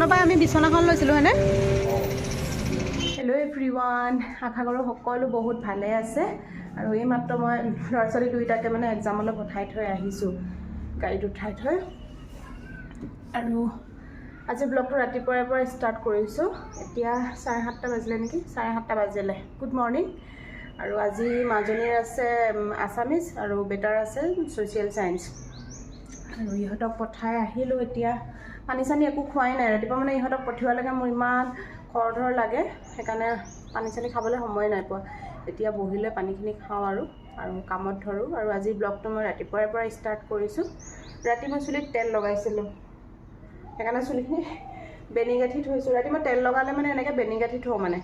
দোকানৰ পৰা আমি বিছনাখন লৈছিলোঁ হয়নে? হেল্ল' এভৰিৱান, আশা কৰোঁ সকলো বহুত ভালে আছে। আৰু এই মাত্ৰ মই ল'ৰা ছোৱালী দুয়োটাকে মানে এক্সামলৈ পঠাই থৈ আহিছোঁ, গাড়ীত উঠাই থৈ। আৰু আজি ব্লগটো ৰাতিপুৱাৰ পৰা ষ্টাৰ্ট কৰিছোঁ। এতিয়া 7:30 বাজিলে নেকি, 7:30 বাজিলে। Good morning. আৰু আজি মাজনীৰ আছে আছামিজ আৰু বেটাৰ আছে ছ'চিয়েল চায়েন্স। আৰু ইহঁতক পঠাই আহিলোঁ। এতিয়া পানী চানী একো খোৱাই নাই। ৰাতিপুৱা মানে ইহঁতক পঠিওৱালৈকে মোৰ ইমান খৰধৰ লাগে, সেইকাৰণে পানী চানী খাবলৈ সময় নাই পোৱা। এতিয়া বহিলৈ পানীখিনি খাওঁ আৰু কামত ধৰোঁ। আৰু আজি ব্লগটো মই ৰাতিপুৱাৰ পৰা ষ্টাৰ্ট কৰিছোঁ। ৰাতি মই চুলিত তেল লগাইছিলোঁ, সেইকাৰণে চুলিখিনি বেনি গাঁঠি থৈছোঁ। ৰাতি মই তেল লগালে মানে এনেকৈ বেনি গাঁঠি থওঁ মানে।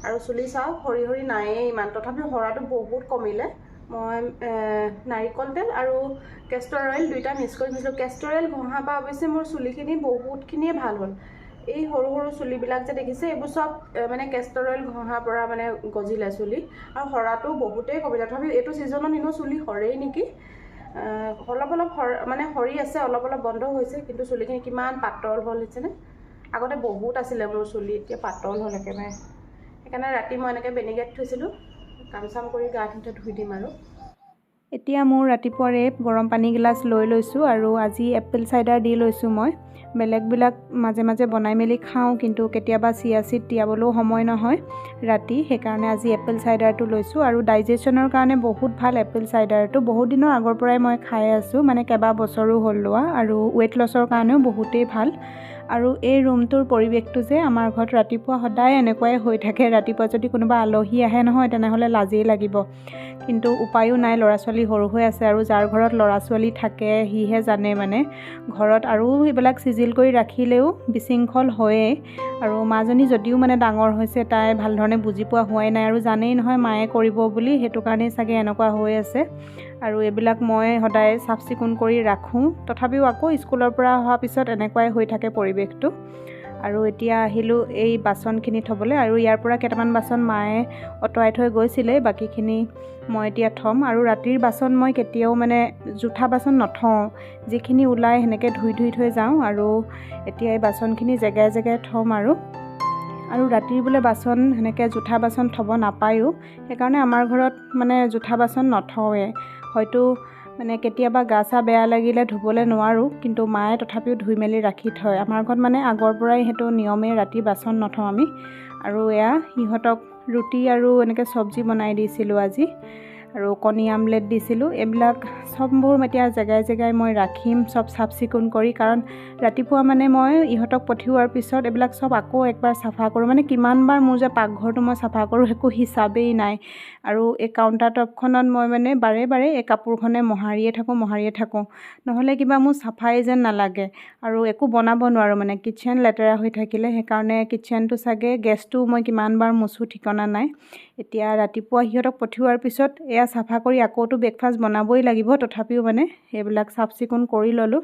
আৰু চুলি চাওঁ সৰি সৰি নায়েই ইমান, তথাপিও সৰাটো বহুত কমিলে। মই নাৰিকল তেল আৰু কেষ্টৰ অইল দুইটা মিক্স কৰি থৈছিলোঁ। কেষ্টৰ অইল ঘঁহাৰ পৰা অৱশ্যে মোৰ চুলিখিনি বহুতখিনিয়ে ভাল হ'ল। এই সৰু সৰু চুলিবিলাক যে দেখিছে, এইবোৰ চব মানে কেষ্টৰ অইল ঘঁহাৰ পৰা মানে গজিলে চুলি, আৰু সৰাটো বহুতেই কমিলে। তথাপিও এইটো ছিজনত এনেও চুলি সৰেই নেকি, অলপ অলপ মানে সৰি আছে, অলপ অলপ বন্ধ হৈছে। কিন্তু চুলিখিনি কিমান পাতল হ'ল হৈছেনে। আগতে বহুত আছিলে মোৰ চুলি, এতিয়া পাতল হ'ল একেবাৰে। সেইকাৰণে ৰাতি মই এনেকৈ বেনি গাঁঠি থৈছিলোঁ। কাম চাম কৰি গা ধুই দিম আৰু। এতিয়া মোৰ ৰাতিপুৱাৰে গৰম পানী গিলাচ লৈ লৈছোঁ, আৰু আজি এপল চাইডাৰ দি লৈছোঁ। মই বেলেগবিলাক মাজে মাজে বনাই মেলি খাওঁ, কিন্তু কেতিয়াবা চিয়া চিড তিয়াবলৈও সময় নহয় ৰাতি, সেইকাৰণে আজি এপল চাইডাৰটো লৈছোঁ। আৰু ডাইজেশ্যনৰ কাৰণে বহুত ভাল এপল চাইডাৰটো। বহুত দিনৰ আগৰ পৰাই মই খাই আছোঁ, মানে কেইবা বছৰো হ'ল লোৱা। আৰু ৱেইট লছৰ কাৰণেও বহুতেই ভাল। আৰু এই ৰুমটোৰ পৰিৱেশটো যে আমাৰ ঘৰত ৰাতিপুৱা সদায় এনেকুৱাই হৈ থাকে। ৰাতিপুৱা যদি কোনোবা আলহী আহে নহয়, তেনেহ'লে লাজেই লাগিব, কিন্তু উপায়ো নাই। ল'ৰা ছোৱালী সৰু হৈ আছে, আৰু যাৰ ঘৰত ল'ৰা ছোৱালী থাকে সিহে জানে মানে ঘৰত আৰু এইবিলাক চিজিল কৰি ৰাখিলেও বিশৃংখল হয়েই। আৰু মাজনী যদিও মানে ডাঙৰ হৈছে, তাই ভাল ধৰণে বুজি পোৱা হোৱাই নাই, আৰু জানেই নহয় মায়ে কৰিব বুলি, সেইটো কাৰণেই চাগে এনেকুৱা হৈ আছে। আৰু এইবিলাক মই সদায় চাফ চিকুণ কৰি ৰাখোঁ, তথাপিও আকৌ স্কুলৰ পৰা অহাৰ পিছত এনেকুৱাই হৈ থাকে পৰিৱেশটো। আৰু এতিয়া আহিলোঁ এই বাচনখিনি থ'বলৈ, আৰু ইয়াৰ পৰা কেইটামান বাচন মায়ে অঁতৰাই থৈ গৈছিলে, বাকীখিনি মই এতিয়া থ'ম। আৰু ৰাতিৰ বাচন মই কেতিয়াও মানে জোঠা বাচন নথওঁ, যিখিনি ওলাই সেনেকৈ ধুই থৈ যাওঁ। আৰু এতিয়া এই বাচনখিনি জেগাই জেগাই থ'ম। আৰু ৰাতিৰ বোলে বাচন সেনেকৈ জোঠা বাচন থ'ব নাপায়ো, সেইকাৰণে আমাৰ ঘৰত মানে জোঠা বাচন নথওঁৱে। হয়তো মানে কেতিয়াবা গা চা বেয়া লাগিলে ধুবলৈ নোৱাৰোঁ, কিন্তু মায়ে তথাপিও ধুই মেলি ৰাখি থয়। আমাৰ ঘৰত মানে আগৰ পৰাই সেইটো নিয়মেই, ৰাতি বাচন নথওঁ আমি। আৰু এয়া সিহঁতক ৰুটি আৰু এনেকৈ চব্জি বনাই দিছিলোঁ আজি, আৰু কণী আমলেট দিছিলোঁ। এইবিলাক চববোৰ এতিয়া জেগাই জেগাই মই ৰাখিম, চব চাফ চিকুণ কৰি, কাৰণ ৰাতিপুৱা মানে মই ইহঁতক পঠিওৱাৰ পিছত এইবিলাক চব আকৌ একবাৰ চাফা কৰোঁ। মানে কিমানবাৰ মোৰ যে পাকঘৰটো মই চাফা কৰোঁ একো হিচাপেই নাই। আৰু এই কাউণ্টাৰ টপখনত মই মানে বাৰে বাৰে এই কাপোৰখনে মোহাৰিয়ে থাকোঁ, নহ'লে কিবা মোৰ চাফাই যেন নালাগে, আৰু একো বনাব নোৱাৰোঁ মানে কিটচেন লেতেৰা হৈ থাকিলে। সেইকাৰণে কিটচেনটো চাগে গেছটো মই কিমানবাৰ মোচোঁ ঠিকনা নাই। এতিয়া ৰাতিপুৱা সিহঁতক পঠিওৱাৰ পিছত এয়া চাফা কৰি আকৌতো ব্ৰেকফাষ্ট বনাবই লাগিব, তথাপিও মানে সেইবিলাক চাফ চিকুণ কৰি ল'লোঁ।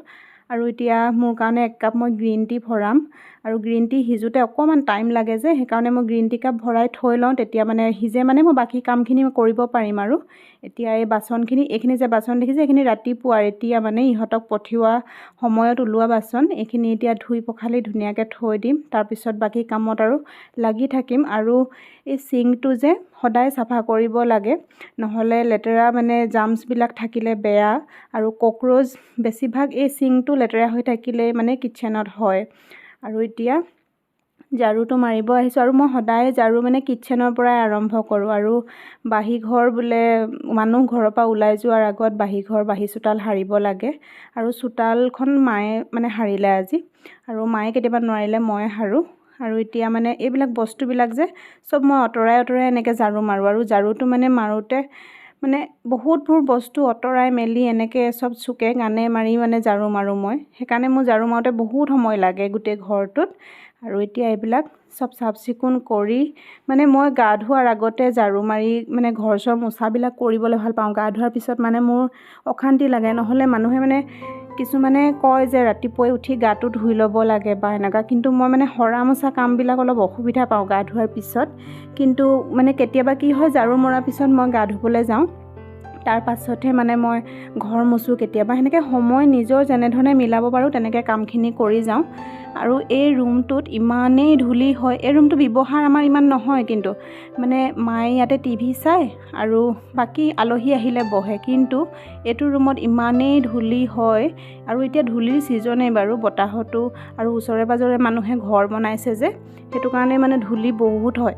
আৰু এতিয়া মোৰ কাৰণে 1 কাপ মই গ্ৰীণ টি ভৰাম, আৰু গ্ৰীণ টি সিজোতে অকণমান টাইম লাগে যে, সেইকাৰণে মই গ্ৰীণ টি কাপ ভৰাই থৈ লওঁ, তেতিয়া মানে সিজে মানে মই বাকী কামখিনি কৰিব পাৰিম। আৰু এতিয়া এই বাচনখিনি, এইখিনি যে বাচন দেখিছে এইখিনি ৰাতিপুৱাৰ, এতিয়া মানে ইহঁতক পঠিওৱা সময়ত ওলোৱা বাচন, এইখিনি এতিয়া ধুই পখালি ধুনীয়াকৈ থৈ দিম। তাৰপিছত বাকী কামত আৰু লাগি থাকিম। আৰু এই চিংকটো যে সদায় চাফা কৰিব লাগে, নহ'লে লেতেৰা মানে জাৰ্মছবিলাক থাকিলে বেয়া, আৰু ককৰোচ বেছিভাগ এই চিংকটো লেতেৰা হৈ থাকিলে মানে কিটচেনত হয়। আৰু এতিয়া ঝাৰুটো মাৰিব আহিছোঁ, আৰু মই সদায় ঝাৰু মানে কিটচেনৰ পৰাই আৰম্ভ কৰোঁ। আৰু বাহিঘৰ বোলে মানুহ ঘৰৰ পৰা ওলাই যোৱাৰ আগত বাহি চোতাল সাৰিব লাগে, আৰু চোতালখন মায়ে মানে সাৰিলে আজি, আৰু মায়ে কেতিয়াবা নোৱাৰিলে মই সাৰোঁ। আৰু এতিয়া মানে এইবিলাক বস্তুবিলাক যে চব মই অঁতৰাই এনেকৈ ঝাৰু মাৰোঁ। আৰু ঝাৰুটো মানে মাৰোঁতে মানে বহুতবোৰ বস্তু অঁতৰাই মেলি এনেকৈ চব চুকে কাণে মাৰি মানে ঝাৰু মাৰোঁ মই, সেইকাৰণে মোৰ ঝাৰু মাৰোঁতে বহুত সময় লাগে গোটেই ঘৰটোত। আৰু এতিয়া এইবিলাক চব চাফ চিকুণ কৰি মানে মই গা ধোৱাৰ আগতে ঝাৰু মাৰি মানে ঘৰ চৰ মোচাবিলাক কৰিবলৈ ভাল পাওঁ। গা ধোৱাৰ পিছত মানে মোৰ অশান্তি লাগে, নহ'লে মানুহে মানে কিছুমানে কয় যে ৰাতিপুৱাই উঠি গাটো ধুই ল'ব লাগে বা এনেকুৱা, কিন্তু মই মানে সৰা মোচা কামবিলাক অলপ অসুবিধা পাওঁ গা ধোৱাৰ পিছত। কিন্তু মানে কেতিয়াবা কি হয়, ঝাৰু মৰাৰ পিছত মই গা ধুবলৈ যাওঁ, তাৰ পাছতহে মানে মই ঘৰ মুচোঁ কেতিয়াবা সেনেকৈ সময় নিজৰ যেনেধৰণে মিলাব পাৰোঁ তেনেকৈ কামখিনি কৰি যাওঁ আৰু এই ৰুমটোত ইমানেই ধূলি হয় এই ৰুমটো ব্যৱহাৰ আমাৰ ইমান নহয় কিন্তু মানে মায়ে ইয়াতে টিভি চায় আৰু বাকী আলহী আহিলে বহে কিন্তু এইটো ৰুমত ইমানেই ধূলি হয় আৰু এতিয়া ধূলিৰ ছিজনেই বাৰু বতাহতো আৰু ওচৰে পাজৰে মানুহে ঘৰ বনাইছে যে সেইটো কাৰণে মানে ধূলি বহুত হয়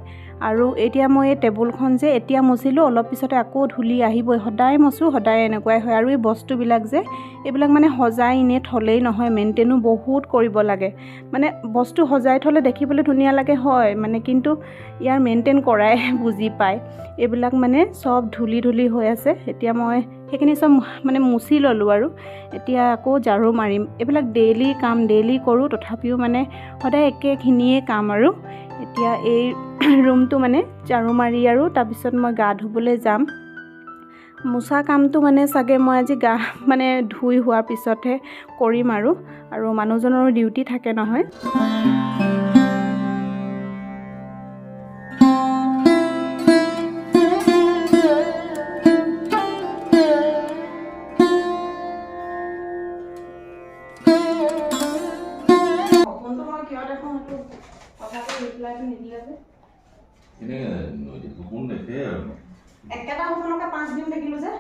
আৰু এতিয়া মই এই টেবুলখন যে এতিয়া মুচিলোঁ অলপ পিছতে আকৌ ধূলি আহিবই সদায় মুচোঁ সদায় এনেকুৱাই হয় আৰু এই বস্তুবিলাক যে এইবিলাক মানে সজাই এনেই থ'লেই নহয় মেইনটেইনো বহুত কৰিব লাগে মানে বস্তু সজাই থ'লে দেখিবলৈ ধুনীয়া লাগে হয় মানে কিন্তু ইয়াৰ মেইনটেইন কৰাই বুজি পায় এইবিলাক মানে চব ধূলি হৈ আছে এতিয়া মই সেইখিনি চব মানে মুচি ল'লোঁ আৰু এতিয়া আকৌ ঝাৰু মাৰিম এইবিলাক ডেইলি কাম ডেইলি কৰোঁ তথাপিও মানে সদায় একেখিনিয়ে কাম আৰু এতিয়া এই ৰুমটো মানে ঝাৰু মাৰি আৰু তাৰপিছত মই গা ধুবলৈ যাম মোচা কামটো মানে চাগে মই আজি গা মানে ধুই হোৱাৰ পিছতহে কৰিম আৰু মানুহজনৰো ডিউটি থাকে নহয় একেটা সপোনকে 5 দিন দেখিলোঁ যে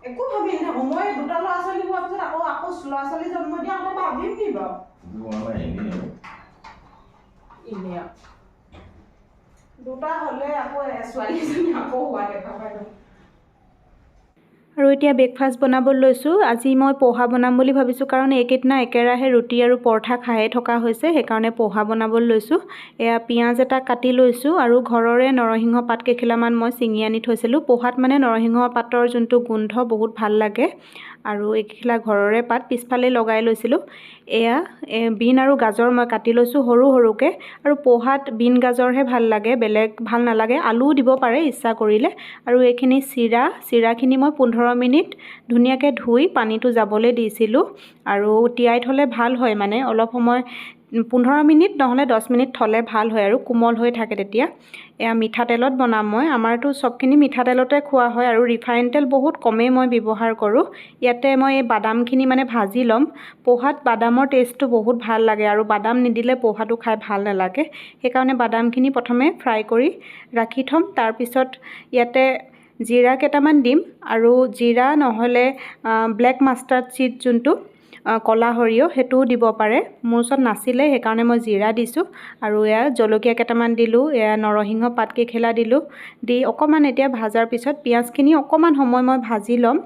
একো ভাবি নাথাকোঁ মই দুটা ল'ৰা ছোৱালী হোৱাৰ পিছত আকৌ ল'ৰা ছোৱালী জন্ম দিয়া আকৌ ভাবিম কি বাৰু এনেই দুটা হ'লে আকৌ ছোৱালীজনী আকৌ হোৱা দেখা পাই আৰু এতিয়া ব্ৰেকফাষ্ট বনাব লৈছোঁ আজি মই পোহা বনাম বুলি ভাবিছোঁ কাৰণ এইকেইদিনা একেৰাহে ৰুটি আৰু পৰঠা খায়ে থকা হৈছে সেইকাৰণে পোহা বনাব লৈছোঁ এয়া পিঁয়াজ এটা কাটি লৈছোঁ আৰু ঘৰৰে নৰসিংহ পাত কেইখিলামান মই ছিঙি আনি থৈছিলোঁ পোহাত মানে নৰসিংহ পাতৰ যোনটো গোন্ধ বহুত ভাল লাগে আৰু এইখিলা ঘৰৰে পাত পিছফালে লগাই লৈছিলোঁ এয়া বিন আৰু গাজৰ মই কাটি লৈছোঁ সৰুকৈ আৰু পোহাত বিন গাজৰহে ভাল লাগে বেলেগ ভাল নালাগে আলুও দিব পাৰে ইচ্ছা কৰিলে আৰু এইখিনি চিৰাখিনি মই 15 মিনিট ধুনীয়াকৈ ধুই পানীটো যাবলৈ দিছিলোঁ আৰু তিয়াই থ'লে ভাল হয় মানে অলপ সময় 15 মিনিট নহ'লে 10 মিনিট থ'লে ভাল হয় আৰু কোমল হৈ থাকে তেতিয়া এয়া মিঠাতেলত বনাম মই আমাৰতো চবখিনি মিঠাতেলতে খোৱা হয় আৰু ৰিফাইন তেল বহুত কমেই মই ব্যৱহাৰ কৰোঁ ইয়াতে মই এই বাদামখিনি মানে ভাজি ল'ম পোহাত বাদামৰ টেষ্টটো বহুত ভাল লাগে আৰু বাদাম নিদিলে পোহাটো খাই ভাল নালাগে সেইকাৰণে বাদামখিনি প্ৰথমে ফ্ৰাই কৰি ৰাখি থ'ম তাৰপিছত ইয়াতে জিৰা কেইটামান দিম আৰু জিৰা নহ'লে ব্লেক মাষ্টাৰ্ড চিড যোনটো কলা সৰিয়হ সেইটোও দিব পাৰে মোৰ ওচৰত নাছিলে সেইকাৰণে মই জিৰা দিছোঁ আৰু এয়া জলকীয়া কেইটামান দিলোঁ এয়া নৰসিংহ পাত কেইখিলা দিলোঁ দি অকণমান এতিয়া ভাজাৰ পিছত পিঁয়াজখিনি অকণমান সময় মই ভাজি ল'ম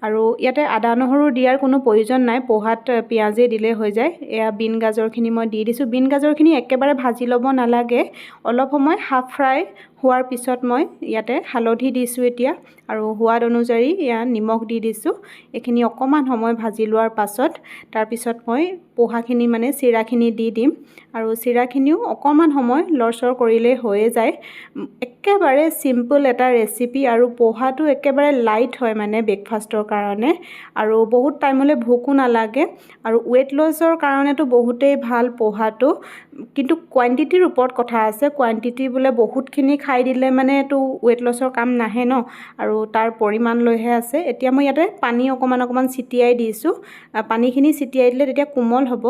আৰু ইয়াতে আদা নহৰু দিয়াৰ কোনো প্ৰয়োজন নাই পোহাত পিঁয়াজেই দিলে হৈ যায় এয়া বিন গাজৰখিনি মই দি দিছোঁ বিন গাজৰখিনি একেবাৰে ভাজি ল'ব নালাগে অলপ সময় হাফ ফ্ৰাই হোৱাৰ পিছত মই ইয়াতে হালধি দিছোঁ এতিয়া আৰু সোৱাদ অনুযায়ী ইয়াত নিমখ দি দিছোঁ এইখিনি অকণমান সময় ভাজি লোৱাৰ পাছত তাৰপিছত মই পোহাখিনি মানে চিৰাখিনি দি দিম আৰু চিৰাখিনিও অকণমান সময় লৰচৰ কৰিলেই হৈয়ে যায় একেবাৰে চিম্পল এটা ৰেচিপি আৰু পোহাটো একেবাৰে লাইট হয় মানে ব্ৰেকফাষ্টৰ কাৰণে আৰু বহুত টাইমলৈ ভোকো নালাগে আৰু ৱেইট লছৰ কাৰণেতো বহুতেই ভাল পোহাটো কিন্তু কোৱান্টিটিৰ ওপৰত কথা আছে কোৱান্টিটি বোলে বহুতখিনি খাই দিলে মানে এইটো ৱেইট লছৰ কাম নাহে ন আৰু তাৰ পৰিমাণ লৈহে আছে এতিয়া মই ইয়াতে পানী অকণমান ছিটিয়াই দিছোঁ পানীখিনি ছিটিয়াই দিলে তেতিয়া কোমল হ'ব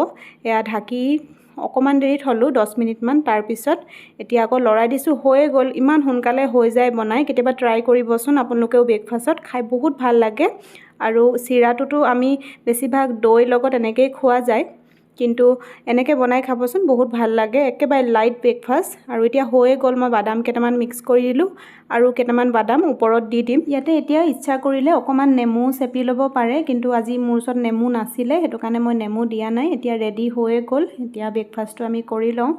এয়া ঢাকি অকণমান দেৰি থ'লোঁ 10 মিনিটমান তাৰপিছত এতিয়া আকৌ লৰাই দিছোঁ হৈয়ে গ'ল ইমান সোনকালে হৈ যায় বনাই কেতিয়াবা ট্ৰাই কৰিবচোন আপোনালোকেও ব্ৰেকফাষ্টত খাই বহুত ভাল লাগে আৰু চিৰাটোতো আমি বেছিভাগ দৈ লগত এনেকৈয়ে খোৱা যায় কিন্তু এনেকৈ বনাই খাবচোন বহুত ভাল লাগে একেবাৰে লাইট ব্ৰেকফাষ্ট আৰু এতিয়া হৈয়ে গ'ল মই বাদাম কেইটামান মিক্স কৰি দিলোঁ আৰু কেইটামান বাদাম ওপৰত দি দিম ইয়াতে এতিয়া ইচ্ছা কৰিলে অকণমান নেমু চেপি ল'ব পাৰে কিন্তু আজি মোৰ ওচৰত নেমু নাছিলে সেইটো কাৰণে মই নেমু দিয়া নাই এতিয়া ৰেডি হৈয়ে গ'ল এতিয়া ব্ৰেকফাষ্টটো আমি কৰি লওঁ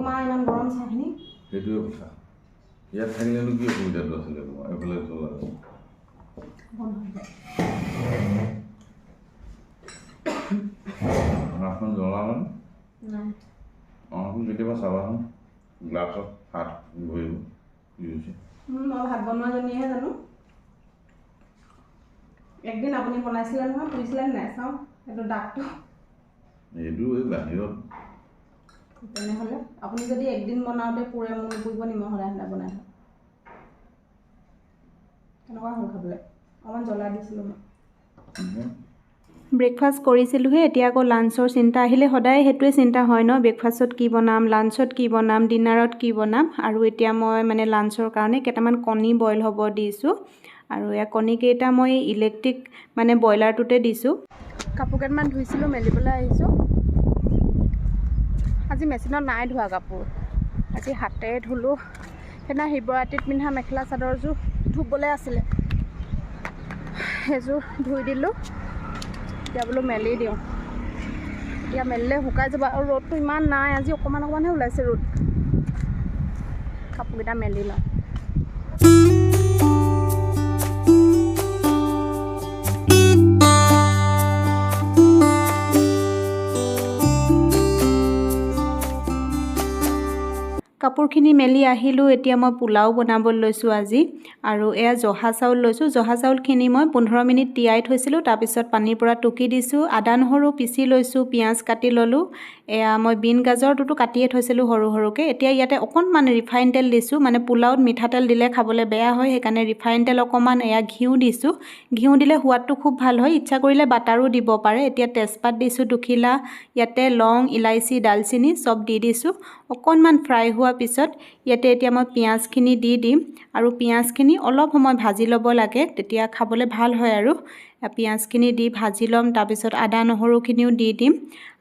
মা ইমান গৰম চাহখিনি সেইটোৱে কথা ইয়াত থাকিলেনো কি অসুবিধাটো আছিলে তোমাৰ এইফালে চলা আমাৰখন জ্বলামান আমাৰখন কেতিয়াবা চাবাচোন গ্লাছত হাত ভৰিব কি হৈছে মই ভাত বনোৱাজনীয়েহে জানো একদিন আপুনি বনাইছিলে নহয় পুৰিছিলে নাই চাওঁ এইটো দাগটো এইটো এই বাহিৰত তেনেহ'লে আপুনি যদি একদিন বনাওঁতে পুৰে মন নপৰিব নিমখ সদায় সদায় বনাই থওঁ কেনেকুৱা হ'ল খাবলৈ অকণমান জ্বলা দিছিলোঁ মই ব্ৰেকফাষ্ট কৰিছিলোঁহে এতিয়া আকৌ লাঞ্চৰ চিন্তা আহিলে সদায় সেইটোৱে চিন্তা হয় ন ব্ৰেকফাষ্টত কি বনাম লাঞ্চত কি বনাম ডিনাৰত কি বনাম আৰু এতিয়া মই মানে লাঞ্চৰ কাৰণে কেইটামান কণী বইল হ'ব দিছোঁ আৰু এয়া কণীকেইটা মই ইলেক্ট্ৰিক মানে ব্ৰইলাৰটোতে দিছোঁ কাপোৰ কেইটামান ধুইছিলোঁ মেলিবলৈ আহিছোঁ আজি মেচিনত নাই ধোৱা কাপোৰ আজি হাতেৰে ধুলোঁ সেইদিনা শিৱৰাত্ৰিত পিন্ধা মেখেলা চাদৰযোৰ ধুবলৈ আছিলে সেইযোৰ ধুই দিলোঁ এতিয়া বোলো মেলি দিওঁ এতিয়া মেলিলে শুকাই যাব আৰু ৰ'দটো ইমান নাই আজি অকণমানহে ওলাইছে ৰ'দ কাপোৰকেইটা মেলি লওঁ কাপোৰখিনি মেলি আহিলোঁ এতিয়া মই পোলাও বনাবলৈ লৈছোঁ আজি আৰু এয়া জহা চাউল লৈছোঁ জহা চাউলখিনি মই 15 মিনিট তিয়াই থৈছিলোঁ তাৰপিছত পানীৰ পৰা টুকি দিছোঁ আদা নহৰু পিচি লৈছোঁ পিঁয়াজ কাটি ল'লোঁ এয়া মই বিন গাজৰটোতো কাটিয়ে থৈছিলোঁ সৰু সৰুকৈ এতিয়া ইয়াতে অকণমান ৰিফাইন তেল দিছোঁ মানে পোলাওত মিঠাতেল দিলে খাবলৈ বেয়া হয় সেইকাৰণে ৰিফাইন তেল অকণমান এয়া ঘিউ দিছোঁ ঘিউ দিলে সোৱাদটো খুব ভাল হয় ইচ্ছা কৰিলে বাটাৰো দিব পাৰে এতিয়া তেজপাত দিছোঁ দুখিলা ইয়াতে লং ইলাইচি ডালচেনি চব দি দিছোঁ অকণমান ফ্ৰাই হোৱাৰ পিছত ইয়াতে এতিয়া মই পিঁয়াজখিনি দি দিম আৰু পিঁয়াজখিনি অলপ সময় ভাজি ল'ব লাগে তেতিয়া খাবলৈ ভাল হয় আৰু পিঁয়াজখিনি দি ভাজি ল'ম তাৰপিছত আদা নহৰুখিনিও দি দিম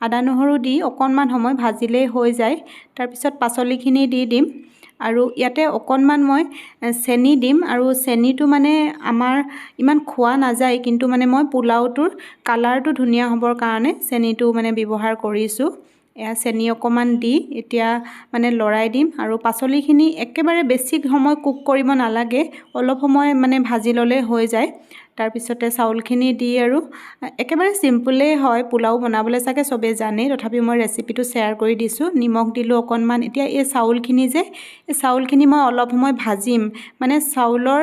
আদা নহৰু দি অকণমান সময় ভাজিলেই হৈ যায় তাৰপিছত পাচলিখিনি দি দিম আৰু ইয়াতে অকণমান মই চেনি দিম আৰু চেনিটো মানে আমাৰ ইমান খোৱা নাযায় কিন্তু মানে মই পোলাওটোৰ কালাৰটো ধুনীয়া হ'বৰ কাৰণে চেনিটো মানে ব্যৱহাৰ কৰিছোঁ এয়া চেনি অকণমান দি এতিয়া মানে লৰাই দিম আৰু পাচলিখিনি একেবাৰে বেছি সময় কুক কৰিব নালাগে অলপ সময় মানে ভাজি ল'লে হৈ যায় তাৰপিছতে চাউলখিনি দি আৰু একেবাৰে চিম্পুলেই হয় পোলাও বনাবলৈ চাগে চবেই জানেই তথাপিও মই ৰেচিপিটো শ্বেয়াৰ কৰি দিছোঁ নিমখ দিলোঁ অকণমান এতিয়া এই চাউলখিনি এই চাউলখিনি মই অলপ সময় ভাজিম মানে চাউলৰ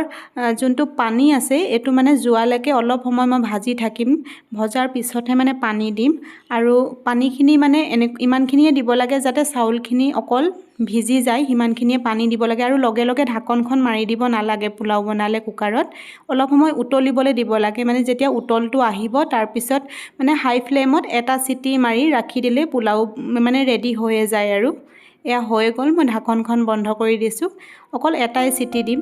যোনটো পানী আছে এইটো মানে যোৱালৈকে অলপ সময় মই ভাজি থাকিম ভজাৰ পিছতহে মানে পানী দিম আৰু পানীখিনি মানে ইমানখিনিয়ে দিব লাগে যাতে চাউলখিনি অকল ভিজি যায় সিমানখিনিয়ে পানী দিব লাগে আৰু লগে লগে ঢাকনখন মাৰি দিব নালাগে পোলাও বনালে কুকাৰত অলপ সময় উতলিবলৈ দিব লাগে মানে যেতিয়া উতলটো আহিব তাৰপিছত মানে হাই ফ্লেমত এটা চিটি মাৰি ৰাখি দিলে পোলাও মানে ৰেডি হৈয়ে যায় আৰু এয়া হৈ গ'ল মই ঢাকনখন বন্ধ কৰি দিছোঁ অকল এটাই চিটি দিম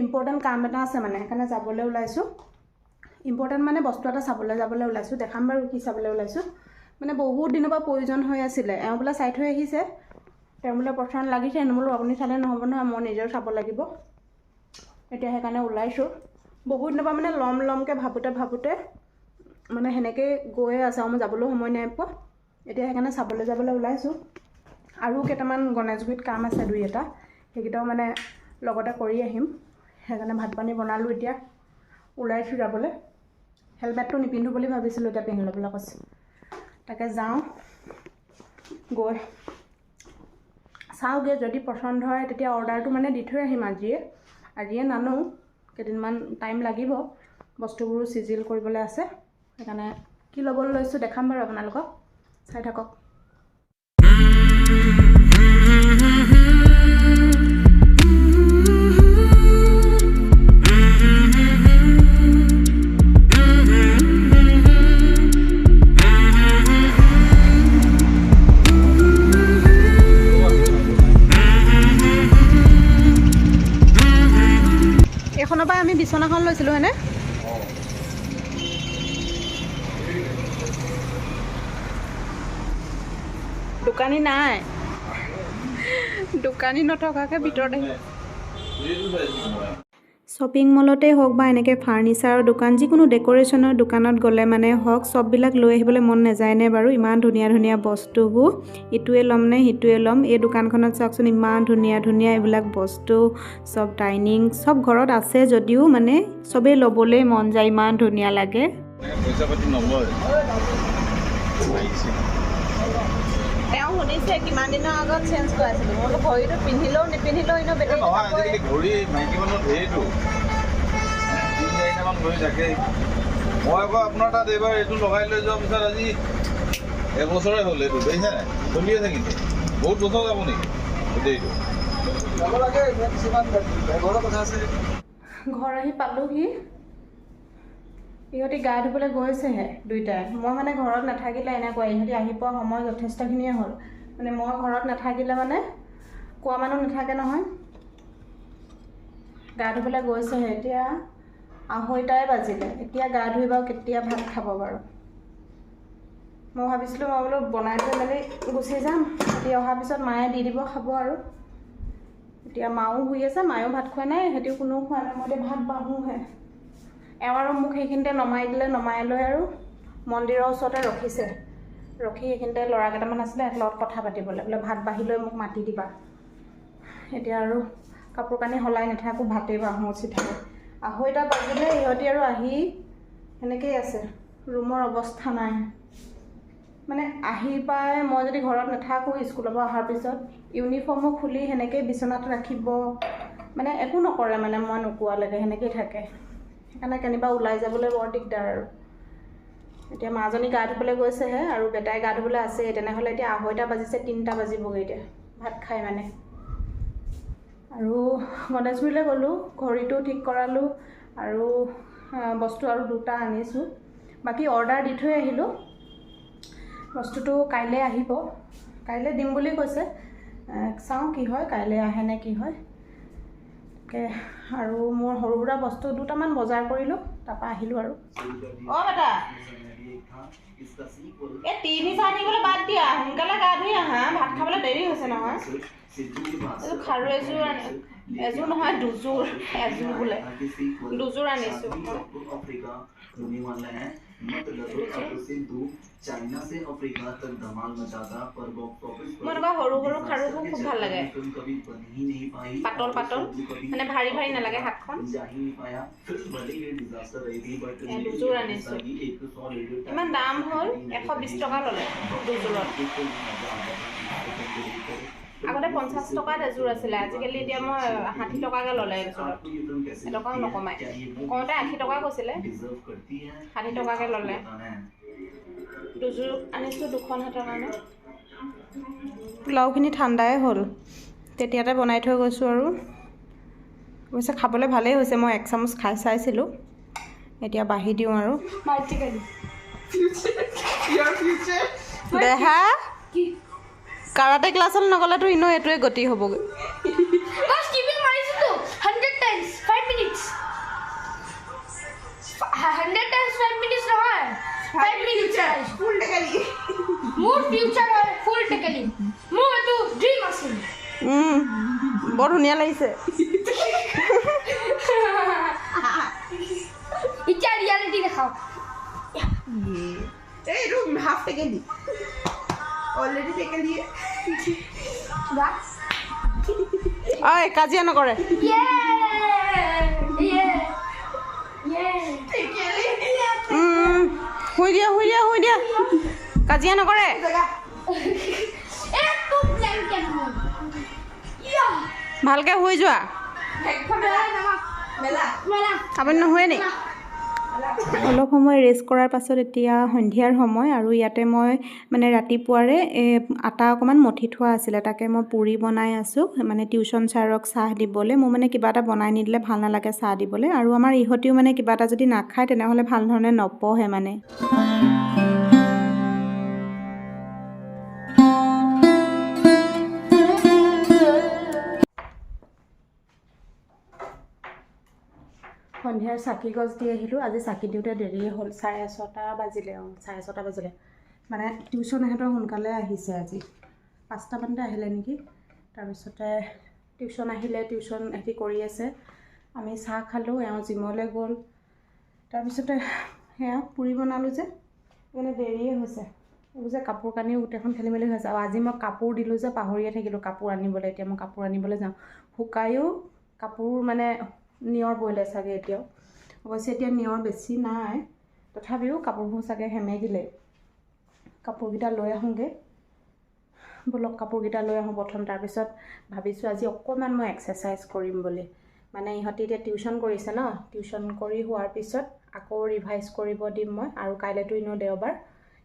ইম্পৰ্টেণ্ট কাম এটা আছে মানে সেইকাৰণে যাবলৈ ওলাইছোঁ ইম্পৰ্টেণ্ট মানে বস্তু এটা চাবলৈ যাবলৈ ওলাইছোঁ দেখাম বাৰু কি চাবলৈ ওলাইছোঁ মানে বহুত দিনৰ পৰা প্ৰয়োজন হৈ আছিলে এওঁ বোলে চাই থৈ আহিছে তেওঁ বোলে পচন্দ লাগিছে বোলো আপুনি চালে নহ'ব নহয় মই নিজেও চাব লাগিব এতিয়া সেইকাৰণে ওলাইছোঁ বহুত দিনৰ পৰা মানে লমকৈ ভাবোঁতে মানে সেনেকৈ গৈয়ে আছে আৰু মই যাবলৈ সময় নাই পোৱা এতিয়া সেইকাৰণে চাবলৈ যাবলৈ ওলাইছোঁ আৰু কেইটামান গণেশগুৰিত কাম আছে দুই এটা সেইকেইটাও মানে লগতে কৰি আহিম সেইকাৰণে ভাত পানী বনালোঁ এতিয়া ওলাইছোঁ যাবলৈ হেলমেটটো নিপিন্ধোঁ বুলি ভাবিছিলোঁ এতিয়া পিন্ধি ল'বলৈ কৈছে তাকে যাওঁ গৈ চাওঁগৈ যদি পচন্দ হয় তেতিয়া অৰ্ডাৰটো মানে দি থৈ আহিম আজিয়ে নানো কেইদিনমান টাইম লাগিব বস্তুবোৰো চিজিল কৰিবলৈ আছে সেইকাৰণে কি ল'বলৈ লৈছোঁ দেখাম বাৰু আপোনালোকক চাই থাকক এইখনৰ পৰা আমি বিচনাখন লৈছিলোঁ হয়নে দোকানী নাই দোকানী নথকাকৈ ভিতৰতে শ্বপিং মলতে হওক বা এনেকৈ ফাৰ্নিচাৰৰ দোকান যিকোনো ডেক'ৰেশ্যনৰ দোকানত গ'লে মানে হওক চববিলাক লৈ আহিবলৈ মন নাযায়নে বাৰু ইমান ধুনীয়া ধুনীয়া বস্তুবোৰ ইটোৱে ল'ম নে সিটোৱে ল'ম এই দোকানখনত চাওকচোন ইমান ধুনীয়া ধুনীয়া এইবিলাক বস্তু চব ডাইনিং চব ঘৰত আছে যদিও মানে চবেই ল'বলৈ মন যায় ইমান ধুনীয়া লাগে পইচা পাতি নলয় তেওঁ শুনিছে কিমান দিনৰ আগত চেঞ্জ কৰাইছিলোঁ মই ঘড়ীটো পিন্ধিলেও নিপিন্ধিলেও এনেও বেটেৰী ঘড়ী মাইকী মানুহৰ ধেৰটো চাৰিটামান ঘূৰি থাকে মই আকৌ আপোনাৰ তাত এইবাৰ এইটো লগাই লৈ যোৱাৰ পিছত আজি এবছৰে হ'ল এইটো দেখিছে নাই চলি আছে কিন্তু বহুত বছৰ যাব নেকি গোটেইটো যাব লাগে কিছুমান ঘৰৰ কথা আছে ঘৰ আহি পালোহি ইহঁতি গা ধুবলৈ গৈছেহে দুইটাই মই মানে ঘৰত নাথাকিলে এনেকুৱা ইহঁতি আহি পোৱা সময় যথেষ্টখিনিয়ে হ'ল মানে মই ঘৰত নাথাকিলে মানে কোৱা মানুহ নাথাকে নহয় গা ধুবলৈ গৈছেহে এতিয়া 2:30 বাজিলে এতিয়া গা ধুই বাৰু কেতিয়া ভাত খাব বাৰু মই ভাবিছিলোঁ মই বোলো বনাই থৈ মেলি গুচি যাম এতিয়া অহাৰ পিছত মায়ে দি দিব খাব আৰু এতিয়া মাও শুই আছে মায়েও ভাত খোৱা নাই সিহঁতিও কোনো খোৱা নাই মই এতিয়া ভাত বাঢ়োহে এওঁ আৰু মোক সেইখিনিতে নমাই দিলে নমাই লৈ আৰু মন্দিৰৰ ওচৰতে ৰখিছে ৰখি সেইখিনিতে ল'ৰা কেইটামান আছিলে সিহঁতৰ লগত কথা পাতিবলৈ বোলে ভাত বাঢ়ি লৈ মোক মাতি দিবা এতিয়া আৰু কাপোৰ কানি সলাই নাথাকোঁ ভাতেই বাঢ়োঁ চিধাই 2:30 বাজিলে ইহঁতি আৰু আহি সেনেকৈয়ে আছে ৰুমৰ অৱস্থা নাই মানে আহি পাই মই যদি ঘৰত নাথাকোঁ স্কুলৰ পৰা অহাৰ পিছত ইউনিফৰ্মো খুলি সেনেকৈয়ে বিচনাত ৰাখিব মানে একো নকৰে মানে মই নোকোৱালৈকে সেনেকৈয়ে থাকে সেইকাৰণে কেনিবা ওলাই যাবলৈ বৰ দিগদাৰ আৰু এতিয়া মাজনী গা ধুবলৈ গৈছেহে আৰু বেটাই গা ধুবলৈ আছেই তেনেহ'লে এতিয়া 2:30 বাজিছে 3টা বাজিবগৈ এতিয়া ভাত খাই মানে আৰু গণেশগুৰিলৈ গ'লোঁ ঘড়ীটো ঠিক কৰালোঁ আৰু বস্তু আৰু 2টা আনিছোঁ বাকী অৰ্ডাৰ দি থৈ আহিলোঁ বস্তুটো কাইলৈ আহিব কাইলৈ দিম বুলি কৈছে চাওঁ কি হয় কাইলৈ আহে নে কি হয় তাকে আৰু মোৰ সৰু সুৰা বস্তু 2টামান বজাৰ কৰিলোঁ তাৰপৰা আহিলোঁ আৰু বেটা এই টিভি চাই থাকিবলৈ বাদ দিয়া সোনকালে গা ধুই আহা ভাত খাবলৈ দেৰি হৈছে নহয় এইযোৰ খাৰু এযোৰ নহয় দুযোৰ এযোৰ বোলে দুযোৰ আনিছোঁ মই এনেকুৱা সৰু সৰু খাৰুবোৰ খুব ভাল লাগে পাতল পাতল মানে ভাৰী ভাৰী নালাগে হাতখন দুযোৰ আনিছোঁ ইমান দাম হ'ল 120 টকা ল'লে দুযোৰত আগতে 50 টকাত এযোৰ আছিলে আজিকালি এতিয়া মই 60 টকাকৈ ল'লে এযোৰত এটকাও নকমাই কওঁতে 80 টকা কৈছিলে 60 টকাকৈ ল'লে দুযোৰ আনিছোঁ 2খন হাতৰ কাৰণে পোলাওখিনি ঠাণ্ডাই হ'ল তেতিয়াতে বনাই থৈ গৈছোঁ আৰু অৱশ্যে খাবলৈ ভালেই হৈছে মই 1 চামুচ খাই চাইছিলোঁ এতিয়া বাঢ়ি দিওঁ আৰু দেহা কাৰাটে ক্লাছত নগ'লেতো ইনো এইটোৱে গতি হ'বগৈ বৰ ধুনীয়া লাগিছে কাজিয়া নকৰে শুই দিয়া কাজিয়া নকৰে ভালকে শুই যোৱা আপুনি নুশুৱে নি অলপ সময় ৰেষ্ট কৰাৰ পাছত এতিয়া সন্ধিয়াৰ সময় আৰু ইয়াতে মই মানে ৰাতিপুৱাৰে আটা অকণমান মঠি থোৱা আছিলে তাকে মই পুৰি বনাই আছোঁ মানে টিউশ্যন ছাৰক চাহ দিবলৈ মোৰ মানে কিবা এটা বনাই নিদিলে ভাল নালাগে চাহ দিবলৈ আৰু আমাৰ ইহঁতিও মানে কিবা এটা যদি নাখায় তেনেহ'লে ভাল ধৰণে নপঢ়ে মানে সন্ধিয়াৰ চাকি গছ দি আহিলোঁ আজি চাকি দিওঁতে দেৰিয়ে হ'ল 6:30 বাজিলে 6:30 বাজিলে মানে টিউশ্যন ইহঁতৰ সোনকালে আহিছে আজি 5টা মানতে আহিলে নেকি তাৰপিছতে টিউশ্যন আহিলে টিউশ্যন সিহঁতি কৰি আছে আমি চাহ খালোঁ এওঁ জিমলৈ গ'ল তাৰপিছতে সেয়া পুৰি বনালোঁ যে মানে দেৰিয়ে হৈছে এইবোৰ যে কাপোৰ কানিও গোটেইখন খেলি মেলি হৈছে আৰু আজি মই কাপোৰ দিলোঁ যে পাহৰিয়ে থাকিলোঁ কাপোৰ আনিবলৈ এতিয়া মই কাপোৰ আনিবলৈ যাওঁ শুকায়ো কাপোৰ মানে নিয়ৰ বৈলে চাগে এতিয়াও অৱশ্যে এতিয়া নিয়ৰ বেছি নাই তথাপিও কাপোৰবোৰ চাগে সেমেকিলে কাপোৰকেইটা লৈ আহোঁগৈ বলক কাপোৰকেইটা লৈ আহোঁ প্ৰথম তাৰপিছত ভাবিছোঁ আজি অকণমান মই এক্সাৰচাইজ কৰিম বুলি মানে ইহঁতি এতিয়া টিউশ্যন কৰিছে ন, টিউশ্যন কৰি হোৱাৰ পিছত আকৌ ৰিভাইজ কৰিব দিম মই। আৰু কাইলৈতো এনেও দেওবাৰ,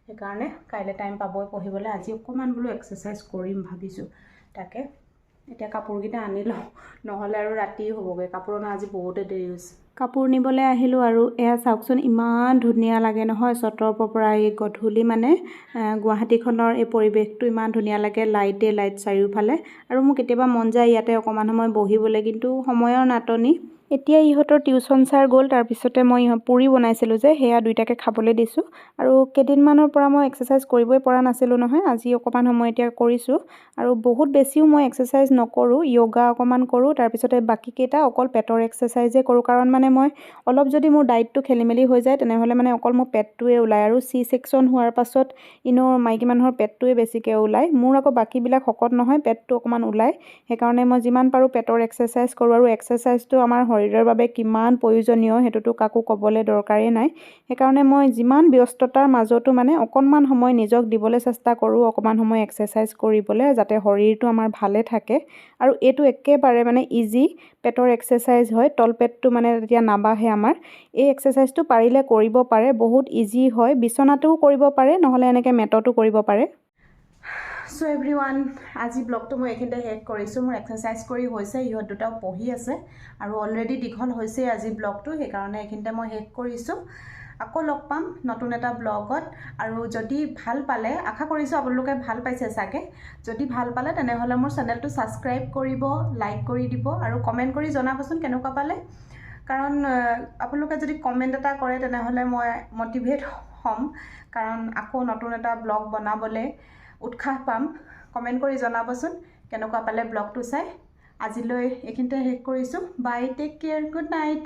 সেইকাৰণে কাইলৈ টাইম পাবই পঢ়িবলৈ। আজি অকণমান বোলো এক্সাৰচাইজ কৰিম ভাবিছোঁ। তাকে এতিয়া কাপোৰকেইটা আনি লওঁ, নহ'লে আৰু ৰাতি হ'বগৈ। কাপোৰ অনা আজি বহুতে দেৰি হৈছে। কাপোৰ নিবলৈ আহিলোঁ আৰু এয়া চাওকচোন, ইমান ধুনীয়া লাগে নহয় চতৰ পৰা। এই গধূলি মানে গুৱাহাটীখনৰ এই পৰিৱেশটো ইমান ধুনীয়া লাগে, লাইট চাৰিওফালে। আৰু মোৰ কেতিয়াবা মন যায় ইয়াতে অকণমান সময় বহিবলৈ, কিন্তু সময়ৰ নাটনি। এতিয়া ইহঁতৰ টিউশ্যন ছাৰ গ'ল, তাৰপিছতে মই পুৰি বনাইছিলোঁ যে, সেয়া দুইটাকে খাবলৈ দিছোঁ। আৰু কেইদিনমানৰ পৰা মই এক্সাৰচাইজ কৰিবই পৰা নাছিলোঁ নহয়, আজি অকণমান সময় এতিয়া কৰিছোঁ। আৰু বহুত বেছিও মই এক্সাৰচাইজ নকৰোঁ, য়োগা অকণমান কৰোঁ, তাৰপিছতে বাকীকেইটা অকল পেটৰ এক্সাৰচাইজে কৰোঁ। কাৰণ মানে মই অলপ যদি মোৰ ডাইটটো খেলি মেলি হৈ যায়, তেনেহ'লে মানে অকল মোৰ পেটটোৱে ওলায়। আৰু C-সেকশ্যন হোৱাৰ পাছত এনেও মাইকী মানুহৰ পেটটোৱে বেছিকৈ ওলায়। মোৰ আকৌ বাকীবিলাক শকত নহয়, পেটটো অকণমান ওলায়। সেইকাৰণে মই যিমান পাৰোঁ পেটৰ এক্সাৰচাইজ কৰোঁ। আৰু এক্সাৰচাইজটো আমাৰ শৰীৰৰ বাবে কিমান প্ৰয়োজনীয় সেইটোতো কাকো ক'বলৈ দৰকাৰেই নাই। সেইকাৰণে মই যিমান ব্যস্ততাৰ মাজতো মানে অকণমান সময় নিজক দিবলৈ চেষ্টা কৰোঁ, অকণমান সময় এক্সাৰচাইজ কৰিবলৈ, যাতে শৰীৰটো আমাৰ ভালে থাকে। আৰু এইটো একেবাৰে মানে ইজি পেটৰ এক্সাৰচাইজ হয়, তলপেটটো মানে তেতিয়া নাবাঢ়ে আমাৰ। এই এক্সাৰচাইজটো পাৰিলে কৰিব পাৰে, বহুত ইজি হয়। বিচনাতেও কৰিব পাৰে, নহ'লে এনেকৈ মেটতো কৰিব পাৰে। চ' এভৰিৱান, আজি ব্লগটো মই এইখিনিতে শেষ কৰিছোঁ। মোৰ এক্সাৰচাইজ কৰি হৈছে, ইহঁত দুটাও পঢ়ি আছে, আৰু অলৰেডি দীঘল হৈছেই আজি ব্লগটো, সেইকাৰণে এইখিনিতে মই শেষ কৰিছোঁ। আকৌ লগ পাম নতুন এটা ব্লগত। আৰু যদি ভাল পালে, আশা কৰিছোঁ আপোনালোকে ভাল পাইছে চাগে। যদি ভাল পালে তেনেহ'লে মোৰ চেনেলটো ছাবস্ক্ৰাইব কৰিব, লাইক কৰি দিব, আৰু কমেণ্ট কৰি জনাবচোন কেনেকুৱা পালে। কাৰণ আপোনালোকে যদি কমেণ্ট এটা কৰে তেনেহ'লে মই মটিভেট হ'ম, কাৰণ আকৌ নতুন এটা ব্লগ বনাবলৈ উৎসাহ পাম। কমেণ্ট কৰি জনাবচোন কেনেকুৱা পালে ব্লগটো চাই। আজিলৈ এইখিনিতে শেষ কৰিছোঁ। বাই, টেক কেয়াৰ, গুড নাইট।